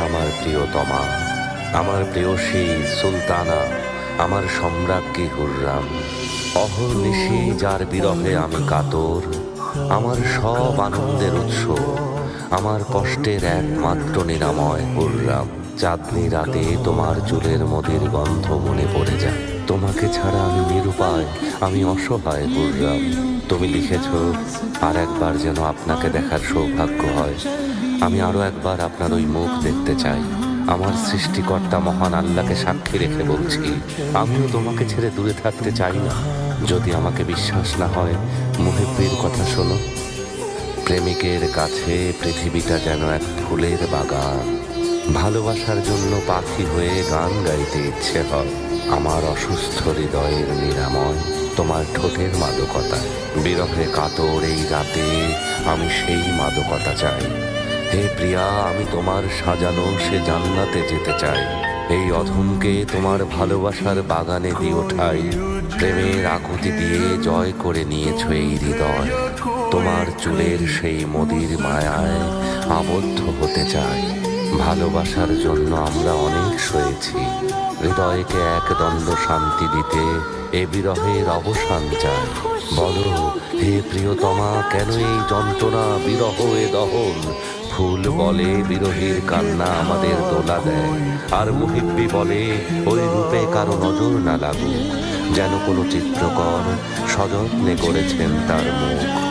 আমার প্রিয়তমা, আমার প্রেয়সী সুলতানা, আমার সম্রাজ্ঞী হুররাম। অহর্নিশি যার বিরহে আমি কাতর, আমার সব আনন্দের উৎস, আমার কষ্টের একমাত্র নিরাময় হুররাম। চাঁদনি রাতে তোমার চুলের মদির গন্ধ মনে পড়ে যায়। তোমাকে ছাড়া আমি নিরুপায়, আমি অসহায় হুররাম। তুমি লিখেছ, আর একবার যেন আপনাকে দেখার সৌভাগ্য হয়। আমি আরো একবার আপনার ওই মুখ দেখতে চাই। আমার সৃষ্টিকর্তা মহান আল্লাহকে সাক্ষী রেখে বলছি, আমিও তোমাকে ছেড়ে দূরে থাকতে চাই না। যদি আমাকে বিশ্বাস না হয়, মুহিব্বির কথা শোনো। প্রেমিকের কাছে পৃথিবীটা যেন এক ফুলের বাগান। ভালোবাসার জন্য পাখি হয়ে গান গাইতে ইচ্ছে হয়। আমার অসুস্থ হৃদয়ের নিরাময় তোমার ঠোঁটের মাদকতা। বিরহে কাতর এই রাতে আমি সেই মাদকতা চাই। হে প্রিয়া, আমি তোমার সাজানো সে জান্নাতে যেতে চাই। এই অধমকে তোমার ভালোবাসার বাগানে দিও ঠাই। প্রেমের আকুতি দিয়ে জয় করে নিয়েছ এই হৃদয়। তোমার চুলের সেই মদির মায়ায় আবদ্ধ হতে চাই। ভালোবাসার জন্য আমরা অনেক সয়েছি। হৃদয়কে এক দ্বন্দ্ব শান্তি দিতে এ বিরহের অবসান চাই। বলো হে প্রিয়তমা, কেন এই যন্ত্রণা, বিরহ এ দহন? ফুল বলে বিরহীর কান্না আমাদের দোলা দেয়, আর মুহিব্বি বলে ওই রূপে কারো নজর না লাগুক, যেন কোনো চিত্রকর সযত্নে করেছেন তার মুখ।